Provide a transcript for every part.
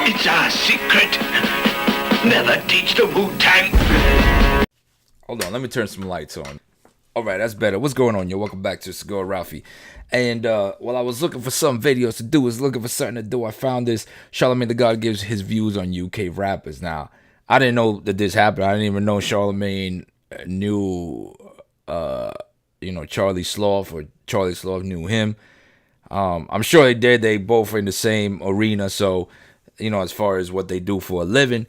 It's our secret. Never teach the Wu-Tang. Hold on, let me turn some lights on. All right, that's better. What's going on, yo? Welcome back to Cigar Ralphie. And while I was looking for some videos to do, looking for something to do, I found this. Charlamagne Tha God gives his views on UK rappers. Now, I didn't know that this happened. I didn't even know Charlamagne knew, Charlie Sloth, or Charlie Sloth knew him. I'm sure they did. They both are in the same arena, so, as far as what they do for a living.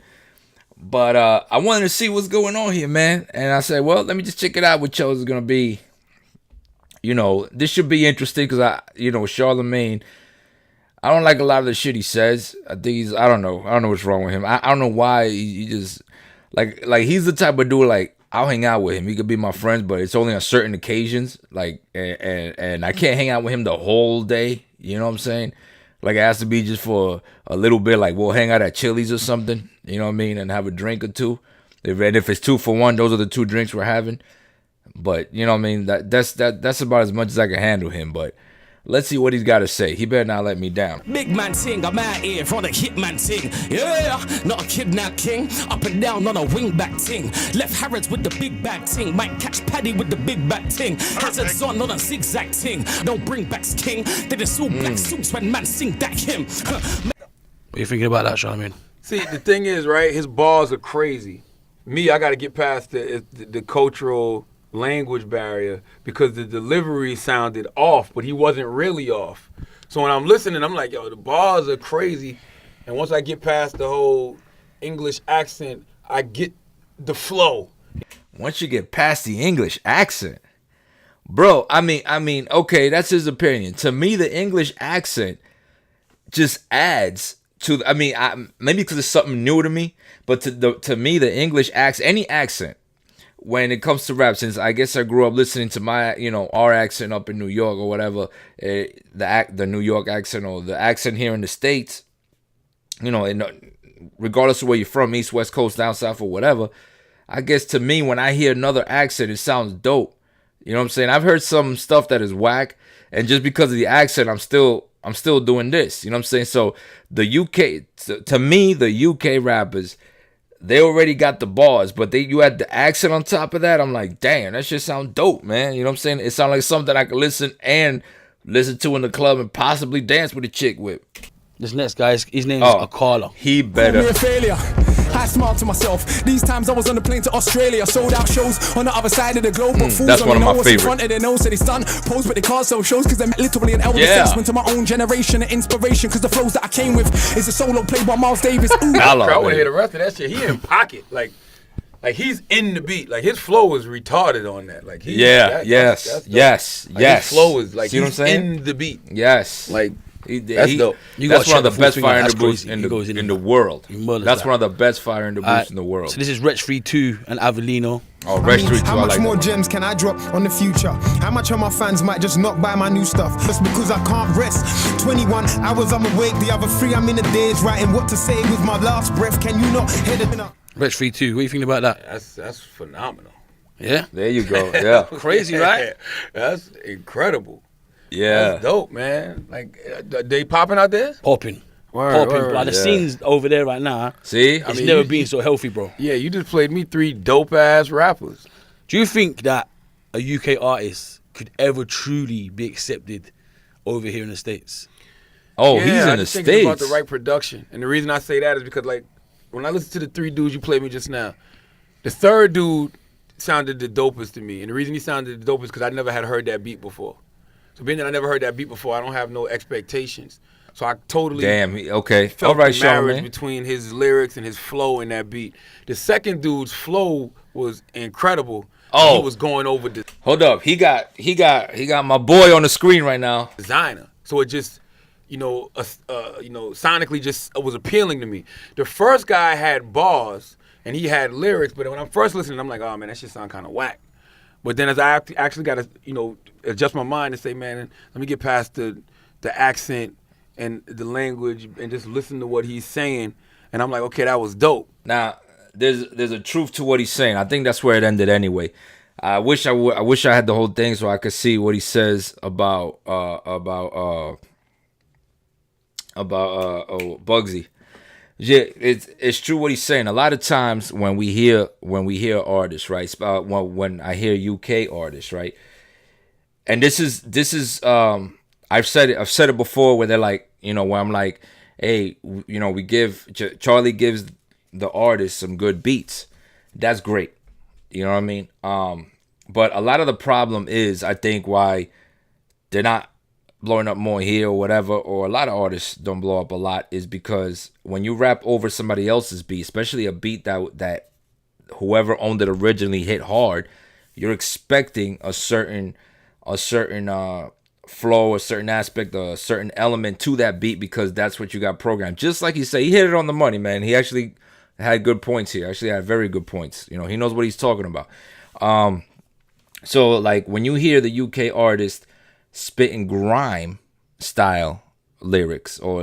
But I wanted to see what's going on here, man. And I said, well, let me just check it out what shows is going to be. This should be interesting because, Charlamagne, I don't like a lot of the shit he says. I think I don't know what's wrong with him. I don't know why he just, like he's the type of dude, like, I'll hang out with him. He could be my friend, but it's only on certain occasions. Like, and I can't hang out with him the whole day. You know what I'm saying? Like, it has to be just for a little bit. Like, we'll hang out at Chili's or something. You know what I mean? And have a drink or two. If it's 2 for 1, those are the 2 drinks we're having. But, you know what I mean? That's about as much as I can handle him. But let's see what he's got to say. He better not let me down. Big man ting, I'm out here from the hit man ting. Yeah, not a kidnap king. Up and down on a wing back ting. Left Harrods with the big bag ting. Might catch Paddy with the big back ting. Hazards on a zigzag ting. Don't bring backs king. They just all black suits when man sing that him. What are you thinking about that, Charlamagne? See, the thing is, right, his bars are crazy. Me, I got to get past the cultural language barrier because the delivery sounded off, but he wasn't really off. So when I'm listening, I'm like, yo, the bars are crazy. And once I get past the whole English accent, I get the flow. Once you get past the English accent, bro, I mean, okay, that's his opinion. To me, the English accent just adds to, maybe because it's something new to me, but to me, the English accent, any accent, when it comes to rap, since I guess I grew up listening to my, our accent up in New York or whatever, the New York accent or the accent here in the States, regardless of where you're from, East, West Coast, down South or whatever, I guess to me, when I hear another accent, it sounds dope. You know what I'm saying? I've heard some stuff that is whack, and just because of the accent, I'm still doing this. You know what I'm saying? So the UK, to me, the UK rappers, they already got the bars, but you had the accent on top of that. I'm like, damn, that shit sound dope, man. You know what I'm saying? It sounds like something I could listen to in the club and possibly dance with a chick with. This next guy, his name is Akala. He better. You're a failure. I smiled to myself. These times I was on the plane to Australia. Sold out shows on the other side of the globe. But fools that's one of my favorites. In front of their nose, so they stun. Pose, but they can't sell shows because they're literally an elder statesman to my own generation. An inspiration because the flows that I came with is a solo played by Miles Davis. Ooh. I want to hear the rest of that shit. He in pocket. Like he's in the beat. Like his flow is retarded on that. Like yes. His flow is like, see what I'm saying? In the beat. Yes. Like, that's dope. That's one of the best fire in the boost in the world. That's one of the best fire in the boost in the world. So this is Wretch 3-2 and Avelino. Oh, Wretch 3-2. How much more gems can I drop on the future? How much of my fans might just not buy my new stuff just because I can't rest? 21 hours I'm awake, the other 3 I'm in the days writing what to say with my last breath. Can you not hear it? Wretch 3-2. What do you think about that? That's phenomenal. Yeah. There you go. Yeah. Crazy, right? That's incredible. Yeah. That's dope, man. Like, they popping out there? Popping. Like the scenes over there right now. See? It's never been so healthy, bro. Yeah, you just played me 3 dope-ass rappers. Do you think that a UK artist could ever truly be accepted over here in the States? Oh, yeah, he's in the States. States. About the right production. And the reason I say that is because, like, when I listen to the 3 dudes you played me just now, the 3rd dude sounded the dopest to me. And the reason he sounded the dopest is because I never had heard that beat before. So being that I never heard that beat before, I don't have no expectations. So I totally felt all right, the marriage Charlamagne. between his lyrics and his flow in that beat. The 2nd dude's flow was incredible. Oh, he was going over the hold up. He got my boy on the screen right now. designer. So it just, sonically just was appealing to me. The first guy had bars and he had lyrics, but when I'm first listening, I'm like, oh man, that shit sound kind of whack. But then as I actually got to, adjust my mind and say, man, let me get past the accent and the language and just listen to what he's saying. And I'm like, okay, that was dope. Now, there's a truth to what he's saying. I think that's where it ended anyway. I wish I had the whole thing so I could see what he says about Bugsy. Yeah, it's true what he's saying. A lot of times when we hear artists, right? When I hear UK artists, right? And this is I've said it before where they're like, where I'm like, hey, we give Charlie gives the artist some good beats. That's great. You know what I mean? But a lot of the problem is, I think, why they're not blowing up more here or whatever, or a lot of artists don't blow up a lot, is because when you rap over somebody else's beat, especially a beat that whoever owned it originally hit hard, you're expecting a certain flow, a certain aspect, a certain element to that beat, because that's what you got programmed. Just like you say, he hit it on the money, man. He actually had good points here. Actually had very good points. He knows what he's talking about. So like when you hear the UK artist spitting grime style lyrics, or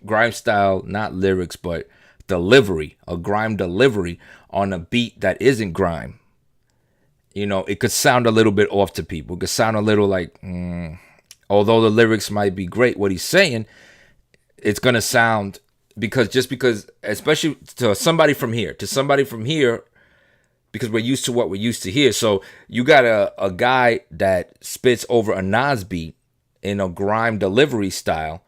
grime style, not lyrics, but delivery, a grime delivery on a beat that isn't grime, it could sound a little bit off to people. It could sound a little like, although the lyrics might be great, what he's saying, it's going to sound, because especially to somebody from here, because we're used to what we're used to here. So you got a guy that spits over a Nas beat in a grime delivery style.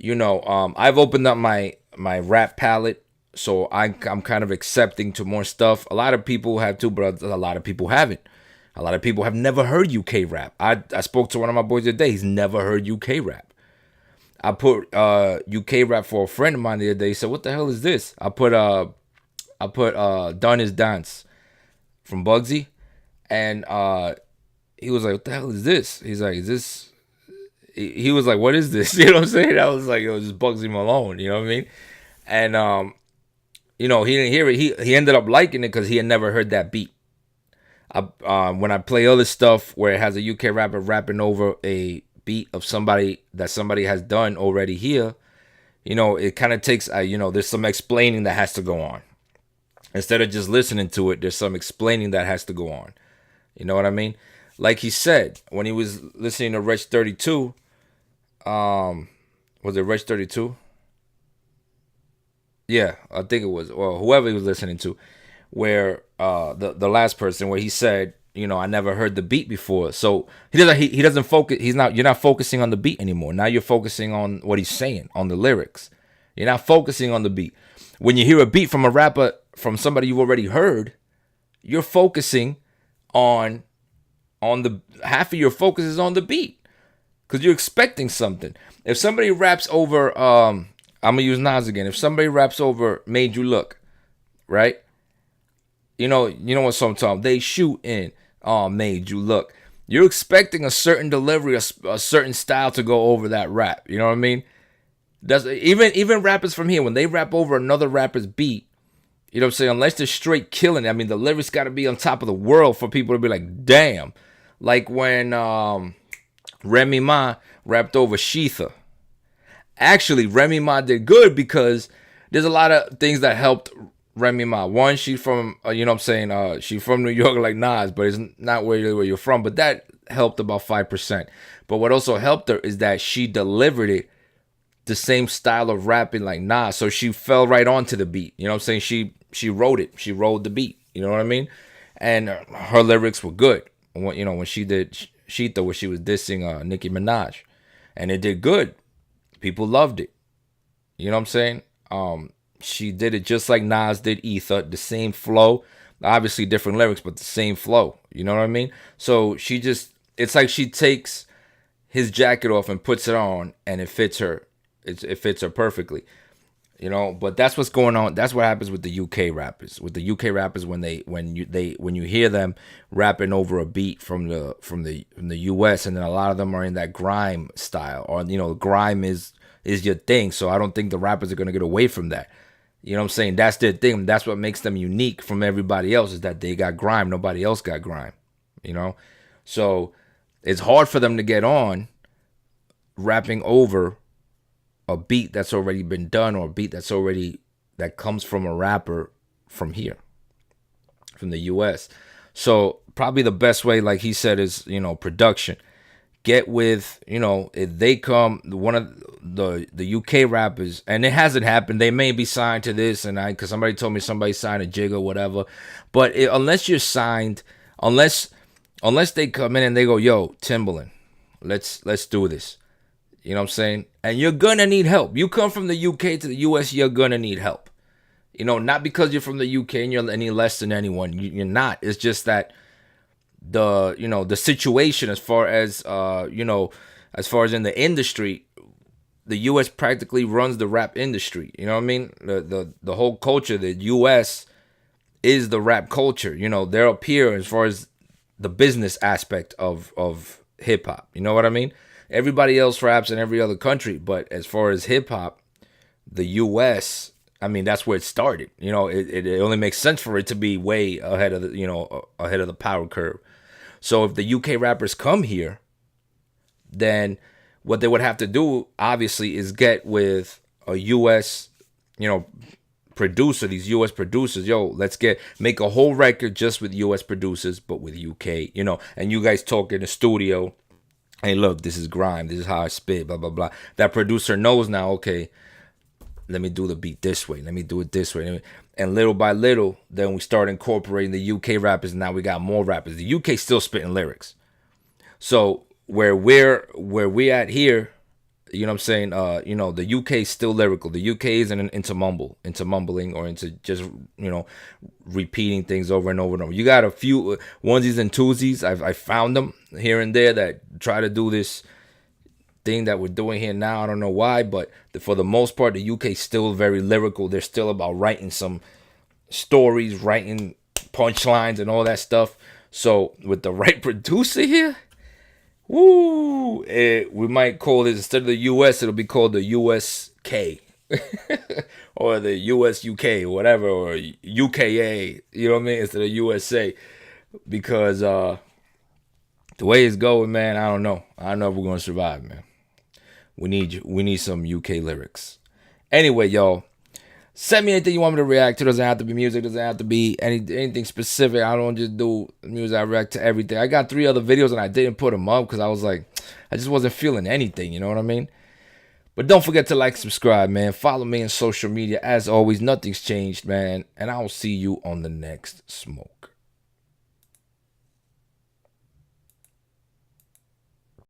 I've opened up my rap palette, so I'm kind of accepting to more stuff. A lot of people have too, but a lot of people haven't. A lot of people have never heard UK rap. I spoke to one of my boys today. He's never heard UK rap. I put UK rap for a friend of mine the other day. He said, "What the hell is this?" I put Done Is Dance from Bugsy, and he was like, "What the hell is this?" He's like, "Is this?" He was like, "What is this?" You know what I'm saying? I was like, "It was just Bugsy Malone." You know what I mean? And he didn't hear it. He ended up liking it because he had never heard that beat. When I play other stuff where it has a UK rapper rapping over a beat of somebody that somebody has done already here, it kind of takes there's some explaining that has to go on. Instead of just listening to it, there's some explaining that has to go on. You know what I mean? Like he said, when he was listening to Rich 32, was it Rich 32? Yeah, I think it was. Or whoever he was listening to, where the last person, where he said, I never heard the beat before. So he doesn't focus. You're not focusing on the beat anymore. Now you're focusing on what he's saying, on the lyrics. You're not focusing on the beat. When you hear a beat from a rapper, from somebody you've already heard, you're focusing on the half of your focus is on the beat, because you're expecting something. If somebody raps over, I'm gonna use Nas again. If somebody raps over "Made You Look," right? You know what song I'm talking about? They shoot in, "Oh, made you look." You're expecting a certain delivery, a certain style to go over that rap. You know what I mean? That's even rappers from here, when they rap over another rapper's beat, you know what I'm saying? Unless they're straight killing it, I mean, the lyrics got to be on top of the world for people to be like, damn. Like when Remy Ma rapped over Sheetha. Actually, Remy Ma did good because there's a lot of things that helped Remy Ma. One, she's from, she's from New York like Nas, but it's not where you're from. But that helped about 5%. But what also helped her is that she delivered it the same style of rapping like Nas. So she fell right onto the beat. You know what I'm saying? She wrote it. She rode the beat. You know what I mean? And her lyrics were good. When she did Sheetha, where she was dissing Nicki Minaj. And it did good. People loved it. You know what I'm saying? She did it just like Nas did Ether. The same flow. Obviously different lyrics, but the same flow. You know what I mean? So it's like she takes his jacket off and puts it on, and it fits her. It fits her perfectly. But that's what's going on. That's what happens with the UK rappers. With the UK rappers, when you hear them rapping over a beat from the US, and then a lot of them are in that grime style, or grime is your thing. So I don't think the rappers are gonna get away from that. You know what I'm saying? That's their thing. That's what makes them unique from everybody else, is that they got grime. Nobody else got grime. So it's hard for them to get on rapping over a beat that's already been done, or a beat that comes from a rapper from here, from the US. So probably the best way, like he said, is production. get with, you know, if they come, one of the UK rappers, and it hasn't happened, they may be signed to this, and because somebody told me somebody signed a jig or whatever, but unless you're signed, unless they come in and they go, yo, Timbaland, let's do this, you know what I'm saying, and you're gonna need help. You come from the UK to the US, you're gonna need help, you know, not because you're from the UK and you're any less than anyone. You're not. It's just that the situation as far as as far as in the industry, the US practically runs the rap industry. You know what I mean? The whole culture, the US is the rap culture. You know, they're up here as far as the business aspect of hip hop. You know what I mean? Everybody else raps in every other country, but as far as hip hop, the US, I mean, that's where it started. You know, it only makes sense for it to be way ahead of the power curve. So if the UK rappers come here, then what they would have to do, obviously, is get with a US, producer, these US producers. Yo, let's make a whole record just with US producers, but with UK, and you guys talk in the studio. Hey, look, this is grime. This is how I spit, blah, blah, blah. That producer knows now, okay, let me do the beat this way. Let me do it this way. And little by little, then we start incorporating the UK rappers. And now we got more rappers. The UK still spitting lyrics. So where we at here, you know what I'm saying? The UK is still lyrical. The UK isn't into mumbling, or into just, repeating things over and over and over. You got a few onesies and twosies. I found them here and there that try to do this thing that we're doing here now. I don't know why, but for the most part, the UK is still very lyrical. They're still about writing some stories, writing punchlines and all that stuff. So with the right producer here, woo, we might call this, instead of the US, it'll be called the USK or the US UK or whatever, or UKA, you know what I mean, instead of USA, because the way it's going, man, I don't know if we're gonna survive, man. We need some UK lyrics. Anyway, y'all, send me anything you want me to react to. Doesn't have to be music. Doesn't have to be anything specific. I don't just do music. I react to everything. I got 3 other videos and I didn't put them up because I was like, I just wasn't feeling anything. You know what I mean? But don't forget to like, subscribe, man. Follow me on social media. As always, nothing's changed, man. And I will see you on the next smoke.